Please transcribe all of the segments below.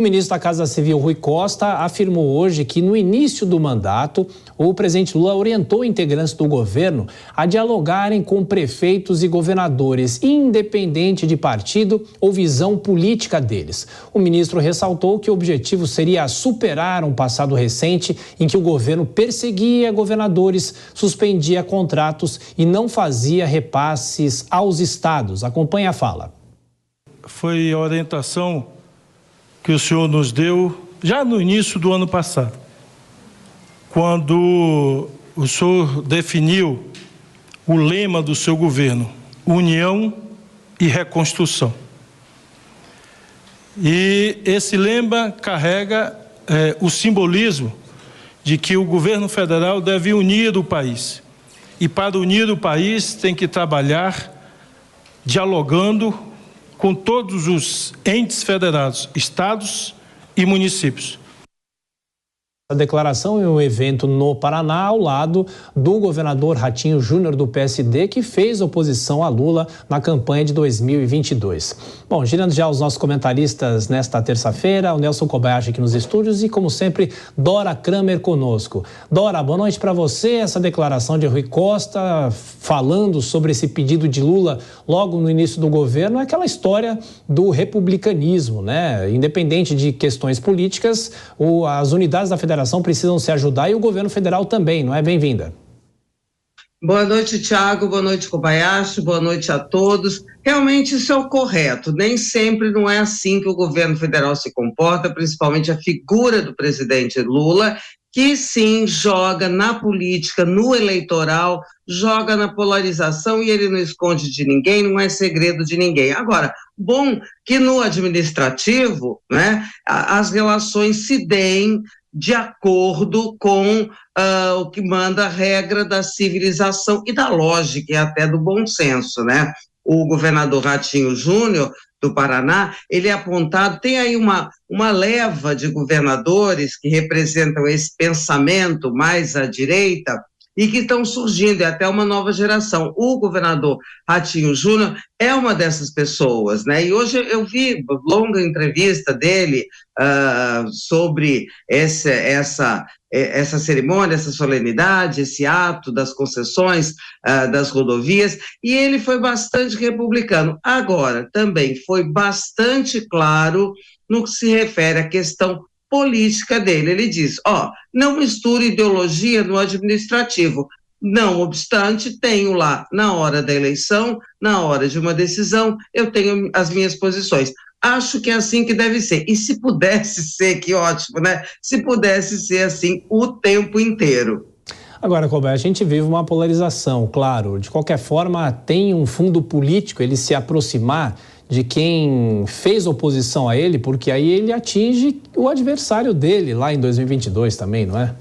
O ministro da Casa Civil, Rui Costa, afirmou hoje que no início do mandato, o presidente Lula orientou integrantes do governo a dialogarem com prefeitos e governadores, independente de partido ou visão política deles. O ministro ressaltou que o objetivo seria superar um passado recente em que o governo perseguia governadores, suspendia contratos e não fazia repasses aos estados. Acompanhe a fala. Foi a orientação que o senhor nos deu já no início do ano passado, quando o senhor definiu o lema do seu governo, União e Reconstrução. E esse lema carrega o simbolismo de que o governo federal deve unir o país. E para unir o país tem que trabalhar dialogando com todos os entes federados, estados e municípios. A declaração em um evento no Paraná, ao lado do governador Ratinho Júnior do PSD, que fez oposição a Lula na campanha de 2022. Bom, girando já os nossos comentaristas nesta terça-feira, o Nelson Kobayashi aqui nos estúdios e, como sempre, Dora Kramer conosco. Dora, boa noite para você. Essa declaração de Rui Costa falando sobre esse pedido de Lula logo no início do governo é aquela história do republicanismo, né? Independente de questões políticas, as unidades da federação precisam se ajudar e o governo federal também, não é? Bem-vinda. Boa noite, Thiago, boa noite, Kobayashi, boa noite a todos. Realmente isso é o correto, nem sempre não é assim que o governo federal se comporta, principalmente a figura do presidente Lula, que sim joga na política, no eleitoral, joga na polarização e ele não esconde de ninguém, não é segredo de ninguém. Agora, bom que no administrativo, né, as relações se deem de acordo com o que manda a regra da civilização e da lógica e até do bom senso, né? O governador Ratinho Júnior do Paraná, ele é apontado, tem aí uma leva de governadores que representam esse pensamento mais à direita e que estão surgindo, é até uma nova geração. O governador Ratinho Júnior é uma dessas pessoas, né? E hoje eu vi longa entrevista dele sobre essa cerimônia, essa solenidade, esse ato das concessões das rodovias, e ele foi bastante republicano. Agora, também foi bastante claro no que se refere à questão política dele. Ele diz, não misture ideologia no administrativo. Não obstante, tenho lá, na hora da eleição, na hora de uma decisão, eu tenho as minhas posições. Acho que é assim que deve ser. E se pudesse ser, que ótimo, né? Se pudesse ser assim o tempo inteiro. Agora, Kobayashi, a gente vive uma polarização, claro. De qualquer forma, tem um fundo político, ele se aproximar de quem fez oposição a ele, porque aí ele atinge o adversário dele lá em 2022 também, não é?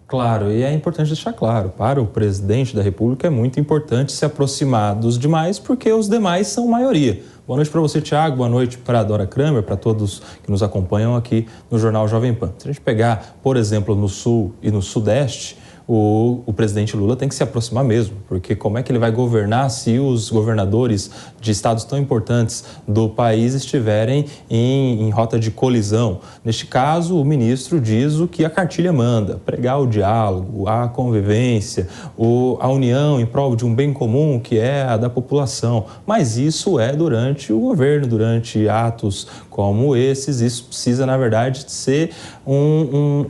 Claro, e é importante deixar claro, para o presidente da República é muito importante se aproximar dos demais, porque os demais são maioria. Boa noite para você, Thiago, boa noite para a Dora Kramer, para todos que nos acompanham aqui no Jornal Jovem Pan. Se a gente pegar, por exemplo, no Sul e no Sudeste, o presidente Lula tem que se aproximar mesmo, porque como é que ele vai governar se os governadores de estados tão importantes do país estiverem em rota de colisão? Neste caso, o ministro diz o que a cartilha manda, pregar o diálogo, a convivência, a união em prol de um bem comum que é a da população. Mas isso é durante o governo, durante atos como esses. Isso precisa, na verdade, ser um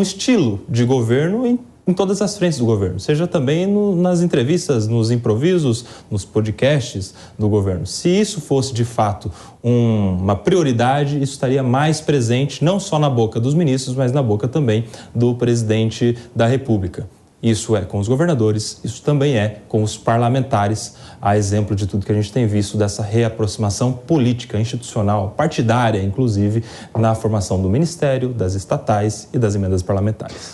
estilo de governo em todas as frentes do governo, seja também nas entrevistas, nos improvisos, nos podcasts do governo. Se isso fosse, de fato, uma prioridade, isso estaria mais presente, não só na boca dos ministros, mas na boca também do presidente da República. Isso é com os governadores, isso também é com os parlamentares, a exemplo de tudo que a gente tem visto dessa reaproximação política, institucional, partidária, inclusive, na formação do Ministério, das estatais e das emendas parlamentares.